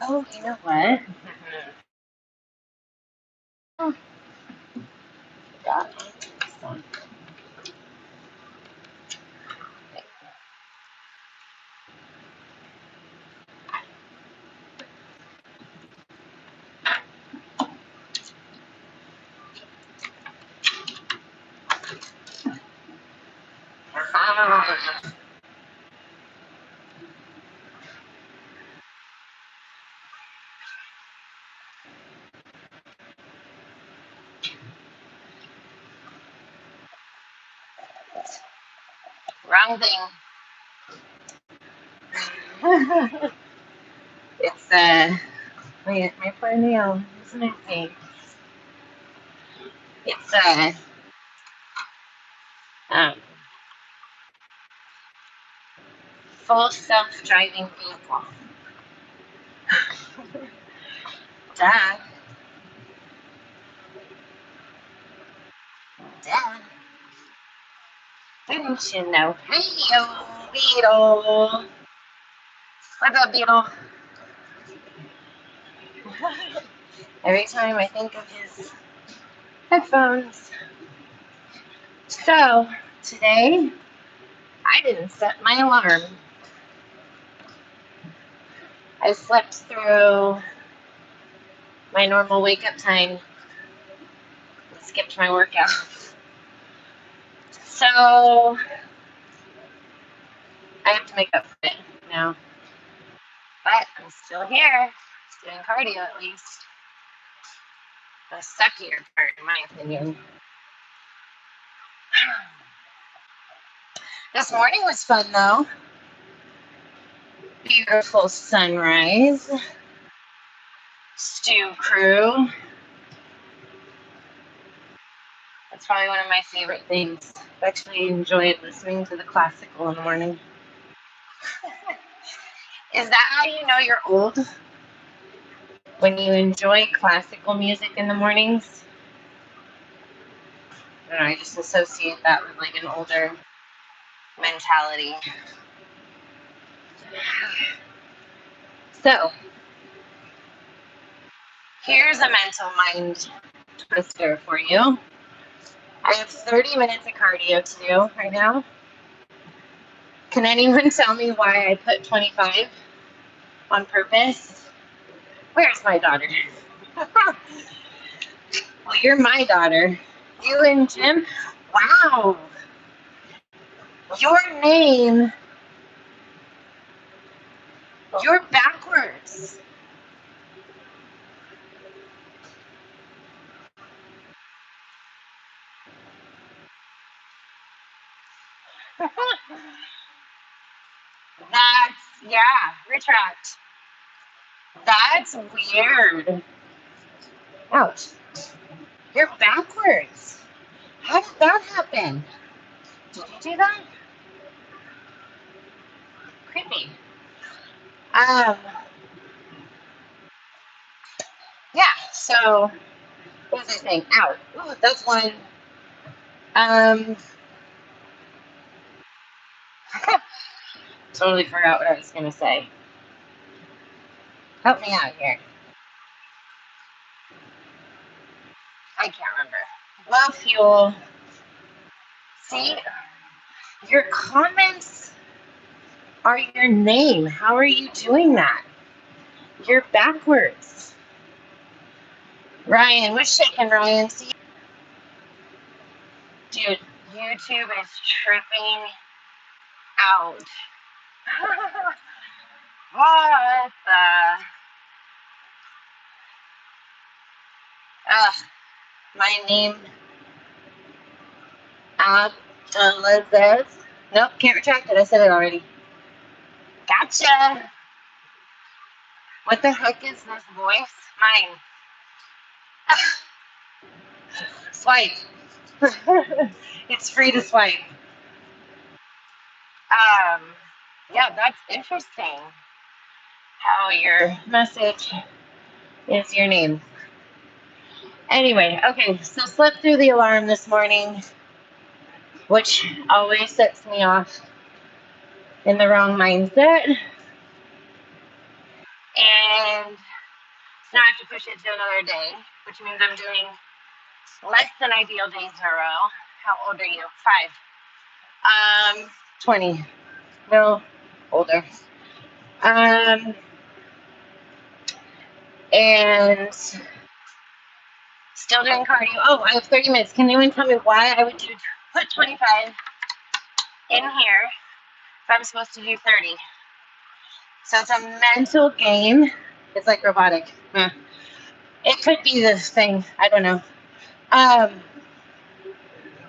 Oh, you know what? Oh, forgot. Ah, wrong thing. It's my poor nail, isn't it? It's um, full self-driving vehicle. Duh, duh. Didn't you know? Hey, yo, Beetle. What's up, Beetle? Every time I think of his headphones. So, today, I didn't set my alarm. I slept through my normal wake up time and skipped my workout. So, I have to make up for it now. But I'm still here, doing cardio at least. The suckier part, in my opinion. This morning was fun, though. Beautiful sunrise. Stew crew. That's probably one of my favorite things. I actually enjoyed listening to the classical in the morning. Is that how you know you're old? When you enjoy classical music in the mornings? I don't know, I just associate that with like an older mentality. So, here's a mental mind twister for you. I have 30 minutes of cardio to do right now. Can anyone tell me why I put 25 on purpose? Where's my daughter? Well, you're my daughter. You and Jim? Wow. Your name, you're backwards. Yeah, retract. That's weird. Ouch. You're backwards. How did that happen? Did you do that? Creepy. Um, yeah, so what was I saying? Ow. Ooh, that's one. Um, totally forgot what I was gonna say. Help me out here. I can't remember. Love fuel. See, your comments are your name. How are you doing that? You're backwards. Ryan, what's shaking, Ryan? See, dude, YouTube is tripping out. What the? Ugh, my name, Abdulaziz. Nope, can't retract it. I said it already. Gotcha. What the heck is this voice? Mine. Swipe. It's free to swipe. Um, yeah, that's interesting. How your message is your name. Anyway, okay, so slept through the alarm this morning, which always sets me off in the wrong mindset. And now I have to push it to another day, which means I'm doing less than ideal days in a row. How old are you? 5. 20. No, older. And still doing cardio. Oh, I have 30 minutes. Can anyone tell me why I would put 25 in here if I'm supposed to do 30? So it's a mental game. It's like robotic. It could be this thing. I don't know.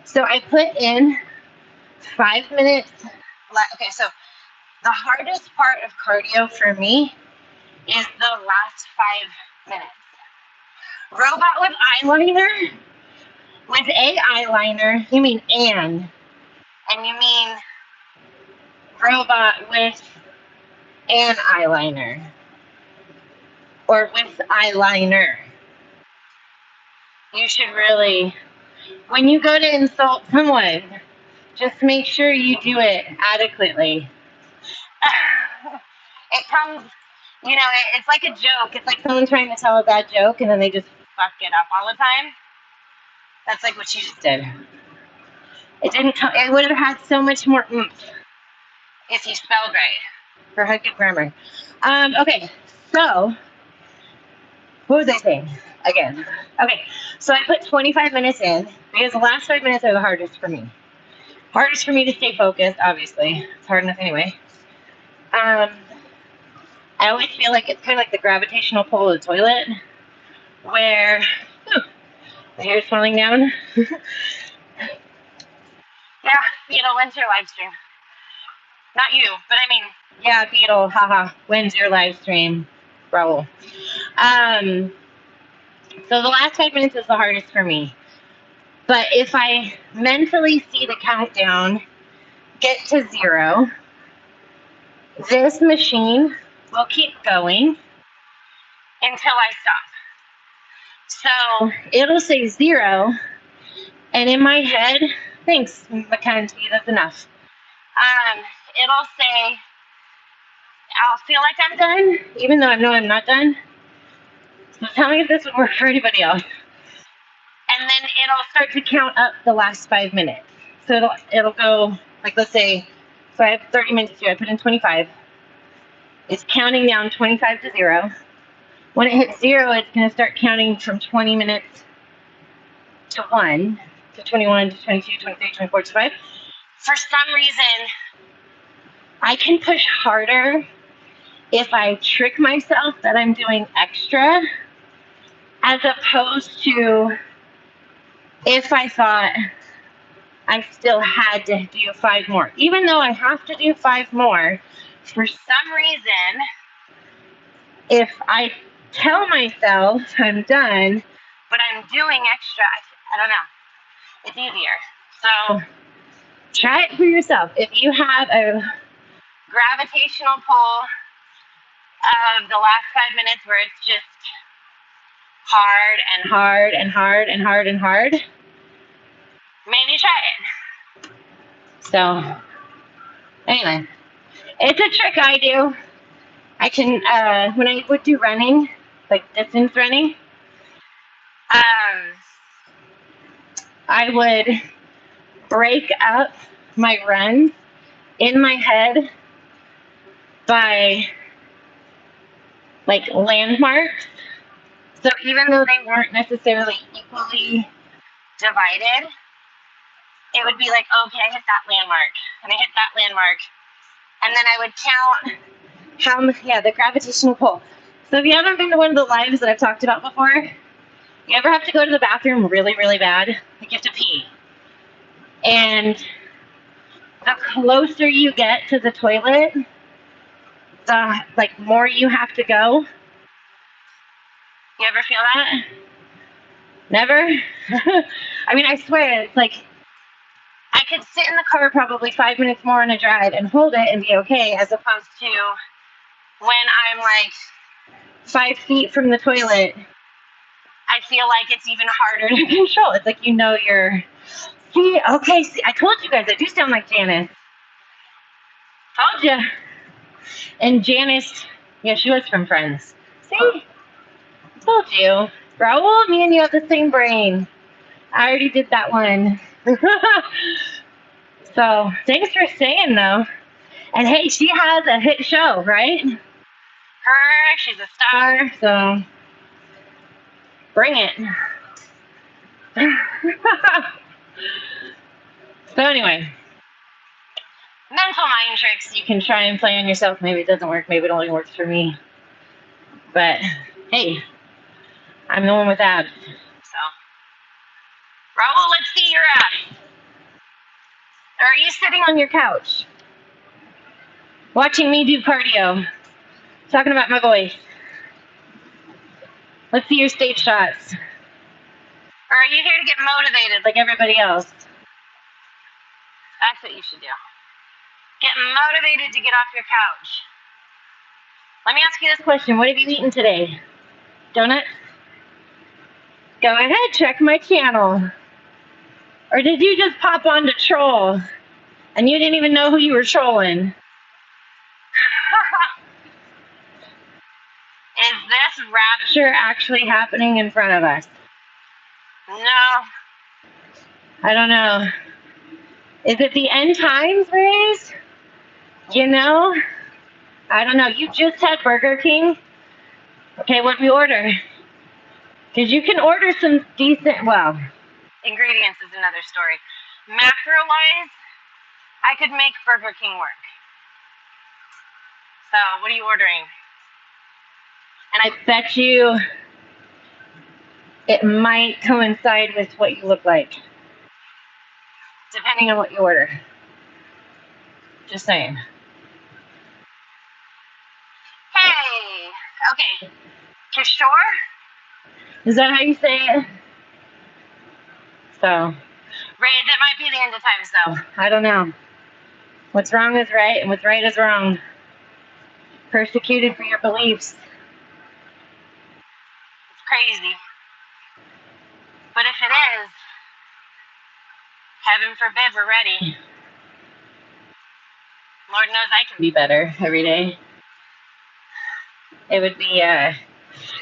So I put in 5 minutes. Okay, so the hardest part of cardio for me is the last 5 minutes. Robot with eyeliner. With a eyeliner, you mean and you mean robot with an eyeliner. Or with eyeliner. You should really, when you go to insult someone, just make sure you do it adequately. It comes, it's like a joke. It's like someone trying to tell a bad joke and then they just fuck it up all the time. That's like what she just did. It would have had so much more oomph if you spelled right. For good grammar. Okay, so what was I saying? Again. Okay, so I put 25 minutes in because the last 5 minutes are the hardest for me. Hardest for me to stay focused, obviously. It's hard enough anyway. I always feel like it's kind of like the gravitational pull of the toilet, where the hair's falling down. Yeah, Beetle, when's your live stream? Not you, but I mean, yeah, Beetle, haha, when's your live stream? Raul. So the last 5 minutes is the hardest for me. But if I mentally see the countdown get to 0, this machine will keep going until I stop. So it'll say 0, and in my head, thanks, Mackenzie, that's enough. It'll say, I'll feel like I'm done, even though I know I'm not done. So tell me if this would work for anybody else. And then it'll start to count up the last 5 minutes. So it'll go, like, let's say, so I have 30 minutes here. I put in 25. It's counting down 25 to 0. When it hits 0, it's going to start counting from 20 minutes to 1, to 21, to 22, 23, 24, 25. For some reason, I can push harder if I trick myself that I'm doing extra, as opposed to if I thought I still had to do 5 more. Even though I have to do 5 more, for some reason, if I tell myself I'm done, but I'm doing extra, I don't know. It's easier. So try it for yourself. If you have a gravitational pull of the last 5 minutes where it's just hard and hard and hard and hard and hard, maybe try it. So anyway, it's a trick I do. I can, when I would do running, like distance running, I would break up my runs in my head by like landmarks. So even though they weren't necessarily equally divided, it would be like, okay, I hit that landmark, and I hit that landmark, and then I would count the gravitational pull. So if you haven't been to one of the lives that I've talked about before, you ever have to go to the bathroom really, really bad, like you have to pee, and the closer you get to the toilet, the more you have to go. You ever feel that? Never? I mean, I swear, it's like I could sit in the car probably 5 minutes more on a drive and hold it and be okay, as opposed to when I'm like 5 feet from the toilet, I feel like it's even harder to control. It's like, you're, see, I told you guys, I do sound like Janice. Told you. And Janice, yeah, she was from Friends. See? Told you. Raul, me and you have the same brain. I already did that one. So, thanks for saying, though. And hey, she has a hit show, right? She's a star, so bring it. So anyway, mental mind tricks you can try and play on yourself. Maybe it doesn't work. Maybe it only works for me. But hey, I'm the one with abs. So, Raul, let's see your abs. Or are you sitting on your couch watching me do cardio, talking about my voice? Let's see your stage shots. Or are you here to get motivated like everybody else? That's what you should do. Get motivated to get off your couch. Let me ask you this question. What have you eaten today? Donuts? Go ahead, check my channel. Or did you just pop on to troll and you didn't even know who you were trolling? Is this rapture actually happening in front of us? No. I don't know. Is it the end times, Raze? You know? I don't know. You just had Burger King? Okay, what'd we order? Because you can order some decent, well, ingredients is another story. Macro-wise, I could make Burger King work. So, what are you ordering? And I bet you it might coincide with what you look like, depending on what you order. Just saying. Hey, okay. You sure? Is that how you say it? So, Ray, that might be the end of times, though. I don't know. What's wrong is right, and what's right is wrong. Persecuted for your beliefs. It's crazy. But if it is, heaven forbid we're ready. Lord knows I can be better every day. It would be,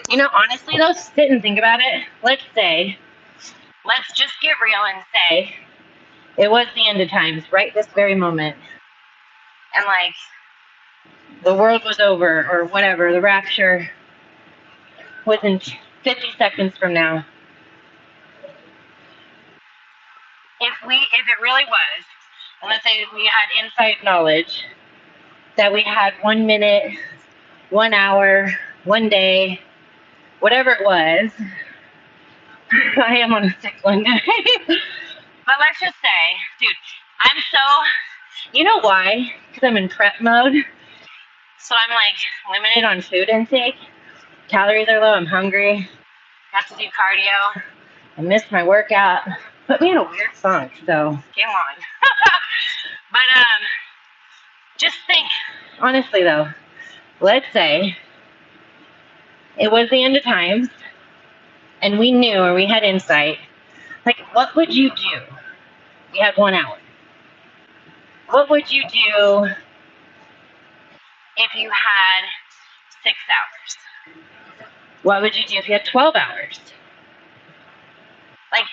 you know, honestly though, sit and think about it. Let's just get real and say, it was the end of times, right this very moment. And like, the world was over, or whatever, the rapture was in 50 seconds from now. If it really was, and let's say we had inside knowledge that we had 1 minute, 1 hour, 1 day, whatever it was. I am on a sick one day. But let's just say, dude, I'm so, you know why? Because I'm in prep mode. So I'm like limited on food intake. Calories are low, I'm hungry. Have to do cardio. I missed my workout. Put me in a weird funk, so game on. But just think, honestly though, let's say it was the end of times and we knew, or we had insight, like what would you do? You had 1 hour. What would you do if you had 6 hours? What would you do if you had 12 hours? Like,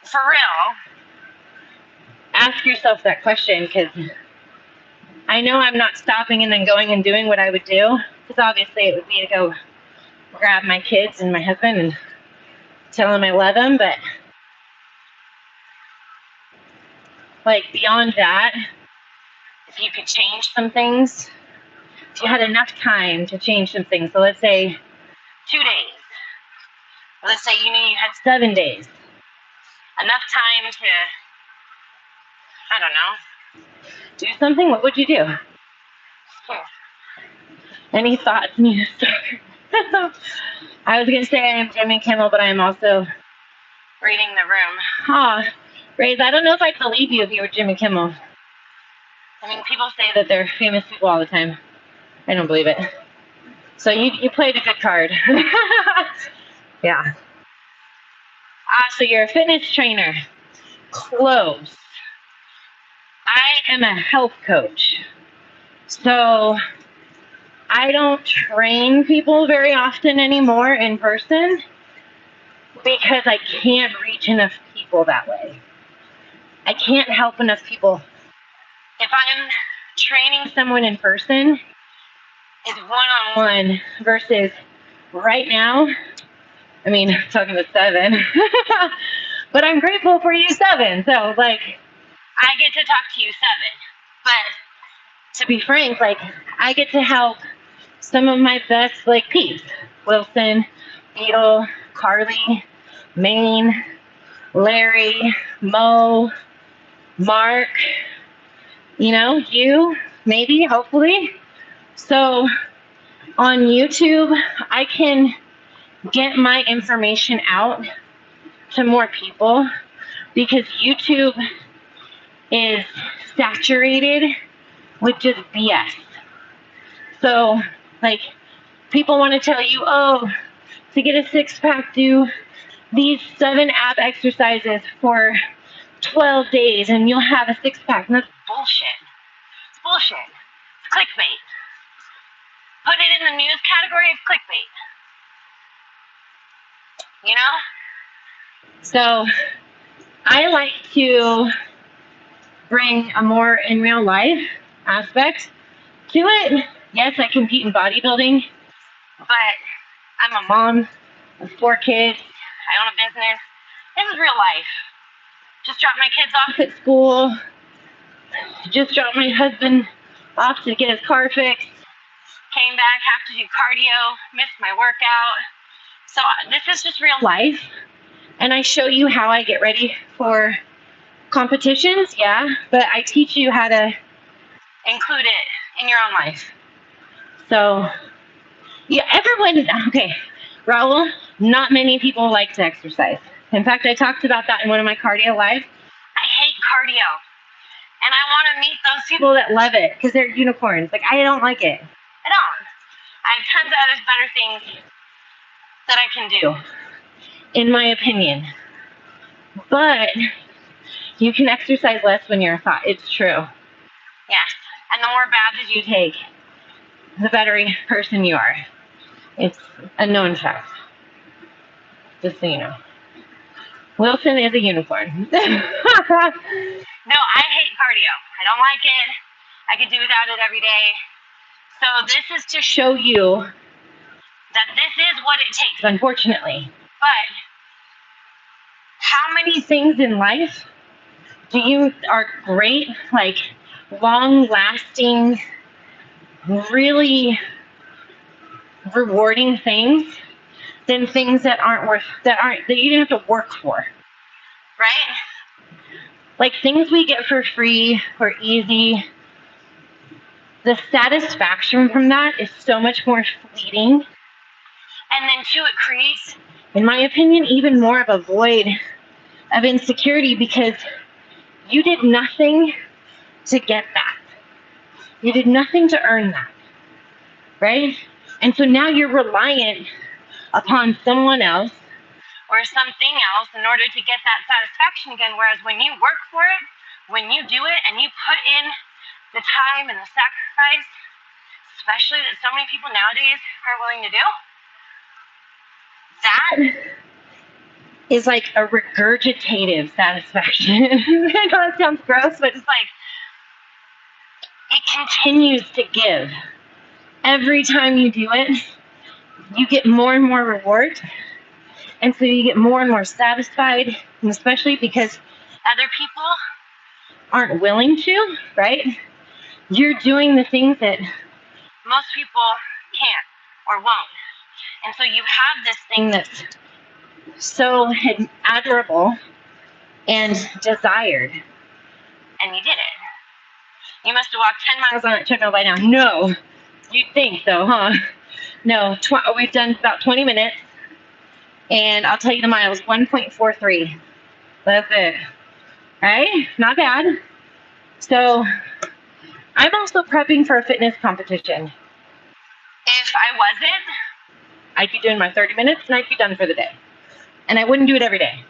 for real, ask yourself that question, because I know I'm not stopping and then going and doing what I would do, because obviously it would be to go grab my kids and my husband and tell them I love them, but like beyond that, if you could change some things, if you had enough time to change some things, so let's say 2 days, or let's say you knew you had 7 days, enough time to, I don't know, do something, what would you do? Any thoughts? I was going to say I am Jimmy Kimmel, but I am also reading the room. Ah, Raze, I don't know if I'd believe you if you were Jimmy Kimmel. I mean, people say that they're famous people all the time. I don't believe it. So you played a good card. Yeah. So you're a fitness trainer. Close. I am a health coach. So I don't train people very often anymore in person because I can't reach enough people that way. I can't help enough people. If I'm training someone in person, it's one-on-one versus right now, I mean, talking to 7, but I'm grateful for you 7. So, like, I get to talk to you 7. But to be frank, like, I get to help some of my best, like, peeps. Wilson, Beetle, Carly, Maine, Larry, Mo, Mark, you know, you, maybe, hopefully. So on YouTube, I can get my information out to more people because YouTube is saturated with just BS. So, like, people want to tell you, oh, to get a 6-pack, do these 7 ab exercises for 12 days and you'll have a 6-pack. And that's bullshit. It's bullshit. It's clickbait. Put it in the news category of clickbait. You know? So I like to bring a more in real life aspect to it. Yes, I compete in bodybuilding, but I'm a mom of 4 kids. I own a business. This is real life. Just dropped my kids off at school. Just dropped my husband off to get his car fixed. Came back, have to do cardio, missed my workout. So this is just real life. And I show you how I get ready for competitions, yeah, but I teach you how to include it in your own life. So, yeah, everyone, okay, Raul, not many people like to exercise. In fact, I talked about that in one of my cardio lives. I hate cardio. And I want to meet those people that love it because they're unicorns. Like, I don't like it. I don't. I have tons of other better things that I can do, in my opinion. But you can exercise less when you're a thought. It's true. Yes. And the more badges you take, the better person you are. It's a known fact. Just so you know. Wilson is a unicorn. No, I hate cardio. I don't like it. I could do without it every day. So this is to show you that this is what it takes, unfortunately. But how many things in life do you are great, like long-lasting, really rewarding things than things that that you didn't have to work for, right? Like things we get for free or easy, the satisfaction from that is so much more fleeting. And then two, it creates, in my opinion, even more of a void of insecurity because you did nothing to get that. You did nothing to earn that, right? And so now you're reliant upon someone else or something else in order to get that satisfaction again. Whereas when you work for it, when you do it and you put in the time and the sacrifice, especially that so many people nowadays are willing to do, that is like a regurgitative satisfaction. I know it sounds gross, but it's like it continues to give. Every time you do it, you get more and more reward. And so you get more and more satisfied, and especially because other people aren't willing to, right? You're doing the things that most people can't or won't. And so you have this thing that's so admirable and desired, and you did it. You must have walked 10 miles on that treadmill by now. No, you'd think so, huh? No, we've done about 20 minutes, and I'll tell you the miles, 1.43. That's it, right? Not bad. So I'm also prepping for a fitness competition. If I wasn't, I'd be doing my 30 minutes, and I'd be done for the day. And I wouldn't do it every day.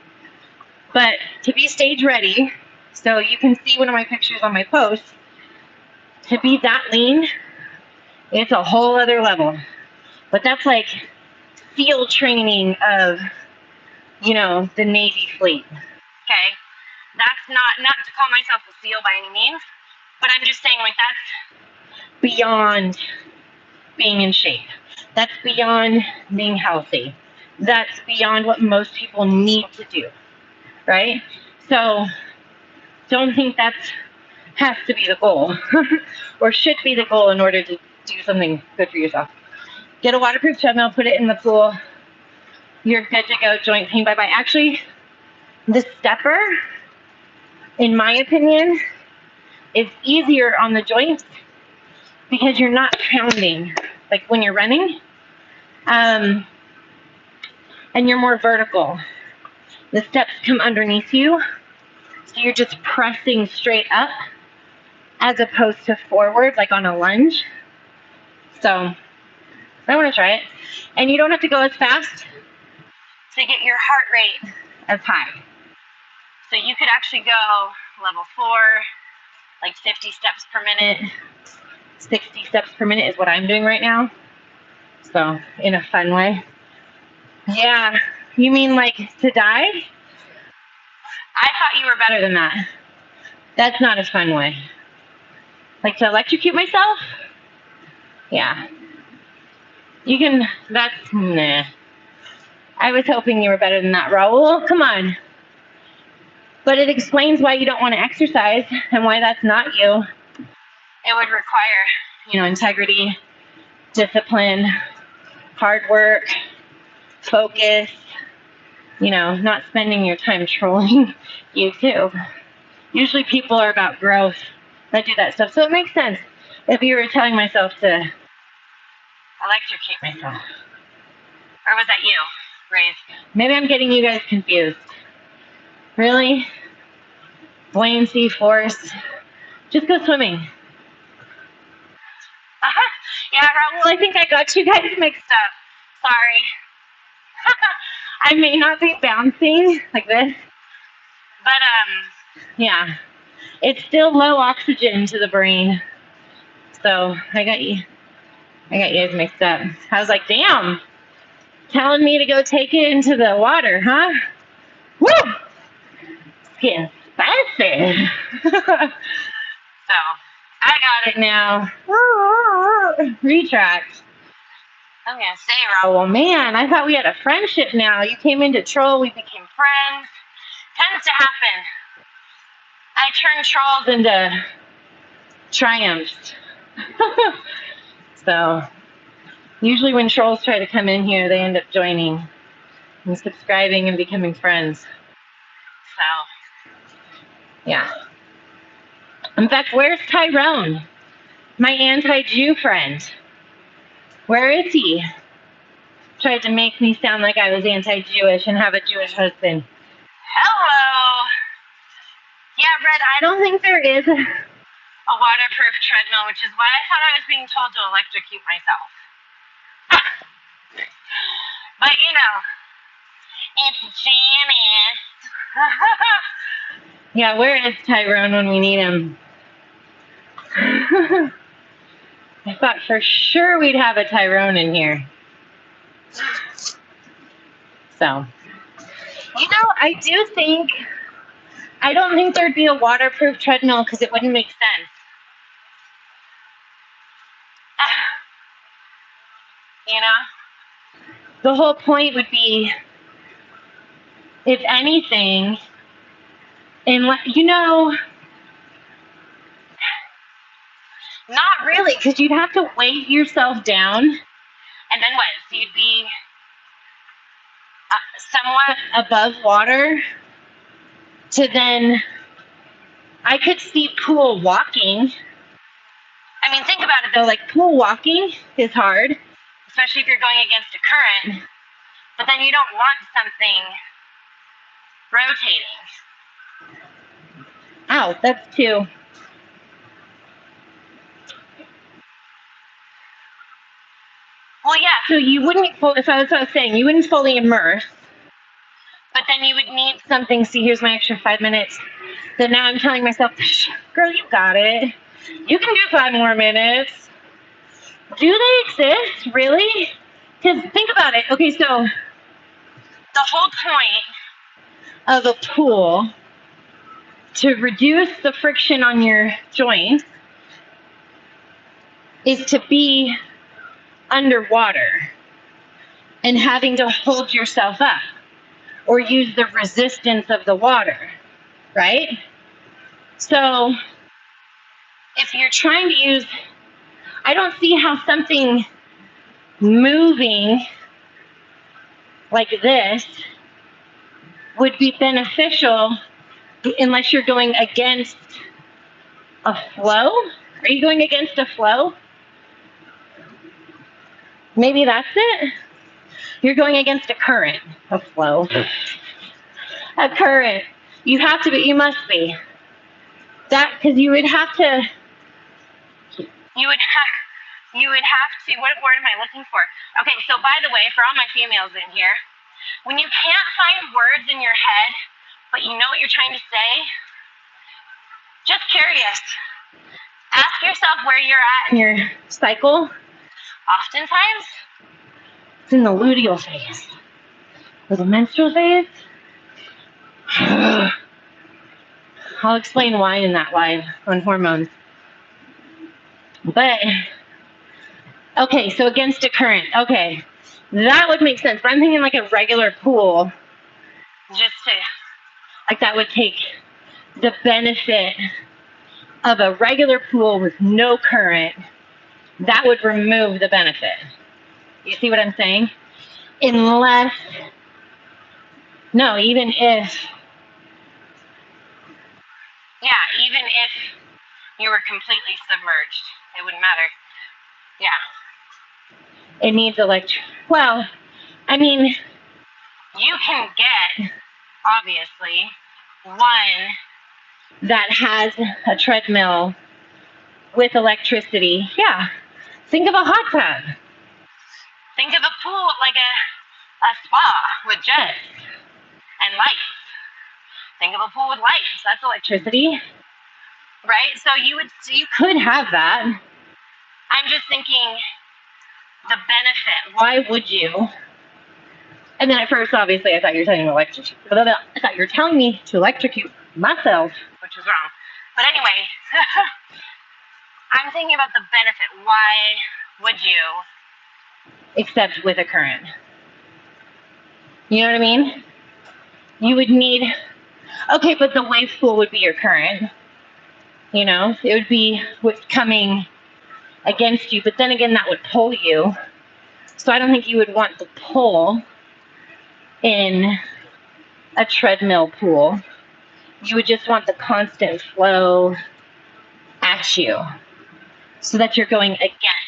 But to be stage ready, so you can see one of my pictures on my post, to be that lean It's a whole other level. But that's like SEAL training of, you know, the Navy fleet. Okay? That's not to call myself a SEAL by any means, but I'm just saying, like, that's beyond being in shape. That's beyond being healthy. That's beyond what most people need to do, right? So don't think that has to be the goal or should be the goal in order to do something good for yourself. Get a waterproof treadmill, put it in the pool. You're good to go. Joint pain bye-bye. Actually, the stepper, in my opinion, is easier on the joints because you're not pounding like when you're running, and you're more vertical. The steps come underneath you, so you're just pressing straight up as opposed to forward like on a lunge. So I want to try it. And you don't have to go as fast to get your heart rate as high. So you could actually go level 4, like 50 steps per minute. 60 steps per minute is what I'm doing right now. So in a fun way. Yeah. You mean like to die? I thought you were better than that. That's not a fun way. Like to electrocute myself? Yeah. You can, that's, nah. I was hoping you were better than that, Raul. Come on. But it explains why you don't want to exercise and why that's not you. It would require, you know, integrity, discipline, hard work, focus, you know, not spending your time trolling YouTube. Usually people are about growth that do that stuff. So it makes sense if you were telling myself to electrocute myself. Or was that you, Raze? Maybe I'm getting you guys confused. Really? Buoyancy, force. Just go swimming. Yeah, Raul, I think I got you guys mixed up. Sorry. I may not be bouncing like this, but yeah, it's still low oxygen to the brain. So I got you guys mixed up. I was like, damn, telling me to go take it into the water, huh? Woo! It's getting spicy. So I got it now. Retract. I'm gonna say, Raul, man, I thought we had a friendship now. You came into troll, we became friends. Tends to happen. I turn trolls into triumphs. So usually when trolls try to come in here, they end up joining and subscribing and becoming friends. So yeah. In fact, where's Tyrone? My anti-Jew friend. Where is he? Tried to make me sound like I was anti-Jewish and have a Jewish husband. Hello. Yeah, Red, I don't think there is a waterproof treadmill, which is why I thought I was being told to electrocute myself. But you know, it's Janice. Yeah, where is Tyrone when we need him? I thought for sure we'd have a Tyrone in here. So, you know, I don't think there'd be a waterproof treadmill because it wouldn't make sense. You know? The whole point would be, if anything, you know, not really, because you'd have to weight yourself down, and then what? So you'd be somewhat above water to then, I could see pool walking. I mean, think about it though, like pool walking is hard, especially if you're going against a current, but then you don't want something rotating. Ow, that's too. Well, yeah, so you wouldn't, if I was saying, you wouldn't fully immerse, but then you would need something. See, here's my extra 5 minutes. Then now I'm telling myself, girl, you got it. You can do 5 more minutes. Do they exist? Really? Because think about it. Okay, so the whole point of a pool to reduce the friction on your joints is to be underwater and having to hold yourself up or use the resistance of the water, right? So if you're trying to use, I don't see how something moving like this would be beneficial unless you're going against a flow. Are you going against a flow? Maybe that's it. You're going against a current, a flow, a current. You have to be, you must be. That, because you would have to, what word am I looking for? Okay, so by the way, for all my females in here, when you can't find words in your head, but you know what you're trying to say, just curious. Ask yourself where you're at in your cycle. Oftentimes, it's in the luteal phase or the menstrual phase. I'll explain why in that live on hormones. But, okay, so against a current. Okay, that would make sense. But I'm thinking like a regular pool. Just to, like that would take the benefit of a regular pool with no current. That would remove the benefit. You see what I'm saying? Unless, no, even if you were completely submerged, it wouldn't matter. Yeah. It needs well, I mean, you can get, obviously, one that has a treadmill with electricity. Yeah. Think of a hot tub. Think of a pool like a spa with jets and lights. Think of a pool with lights. That's electricity. Right? So you could have that. I'm just thinking the benefit. Why would you? And then at first, obviously, I thought you were telling me I thought you were telling me to electrocute myself, which was wrong. But anyway, I'm thinking about the benefit. Why would you? Except with a current. You know what I mean? You would need, okay, but the wave pool would be your current. You know, it would be what's coming against you, but then again, that would pull you. So I don't think you would want the pull in a treadmill pool. You would just want the constant flow at you so that you're going against.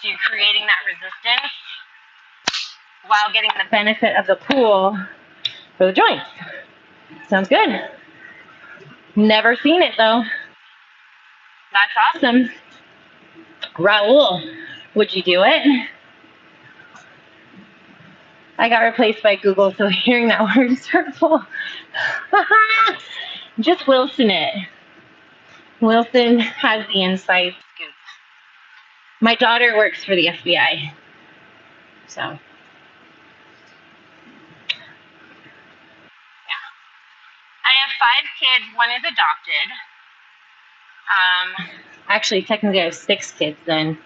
So you're creating that resistance while getting the benefit of the pool for the joints. Sounds good. Never seen it though. That's awesome. Raul, would you do it? I got replaced by Google, so hearing that word is hurtful. Just Wilson it. Wilson has the inside scoop. My daughter works for the FBI. So, yeah. I have 5 kids. One is adopted. Actually, technically I have 6 kids then.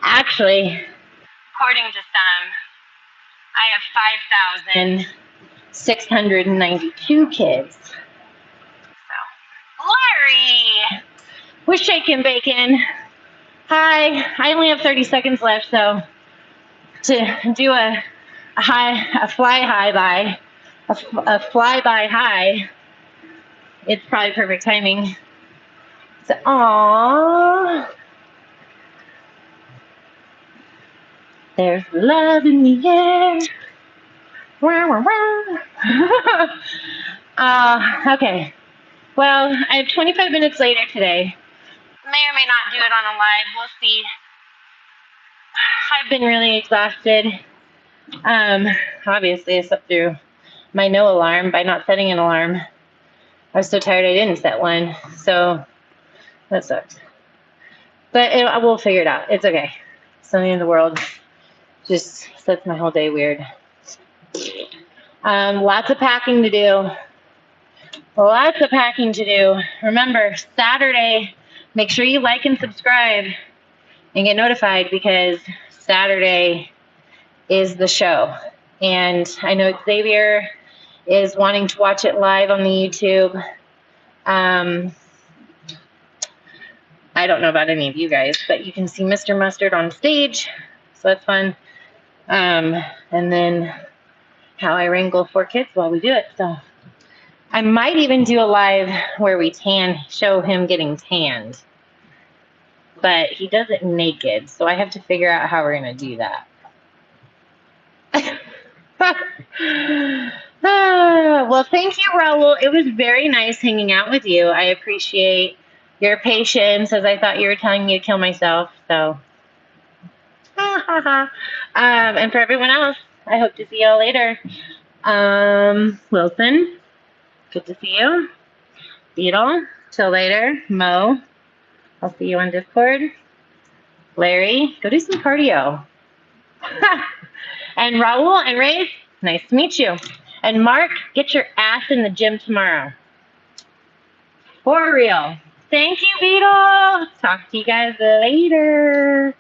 Actually, according to some, I have 5,692 kids. So, Larry! We're shaking bacon. Hi, I only have 30 seconds left, so to do a flyby high, it's probably perfect timing. So, aww. There's love in the air. Okay. Well, I have 25 minutes later today. May or may not do it on a live. We'll see. I've been really exhausted. Obviously, I slept through my no alarm by not setting an alarm. I was so tired I didn't set one. So That sucks. But we'll figure it out. It's okay. Something in the world just sets my whole day weird. Lots of packing to do. Lots of packing to do. Remember, Saturday, make sure you like and subscribe and get notified because Saturday is the show. And I know Xavier is wanting to watch it live on the YouTube. I don't know about any of you guys, but you can see Mr. Mustard on stage, so that's fun. And then how I wrangle 4 kids while we do it. So I might even do a live where we show him getting tanned, but he does it naked, so I have to figure out how we're gonna do that. Well, thank you, Raul. It was very nice hanging out with you. I appreciate your patience as I thought you were telling me to kill myself. So, and for everyone else, I hope to see y'all later. Wilson, good to see you. Beetle, till later. Mo, I'll see you on Discord. Larry, go do some cardio. And Raul and Ray, nice to meet you. And Mark, get your ass in the gym tomorrow. For real. Thank you, Beetle. Talk to you guys later.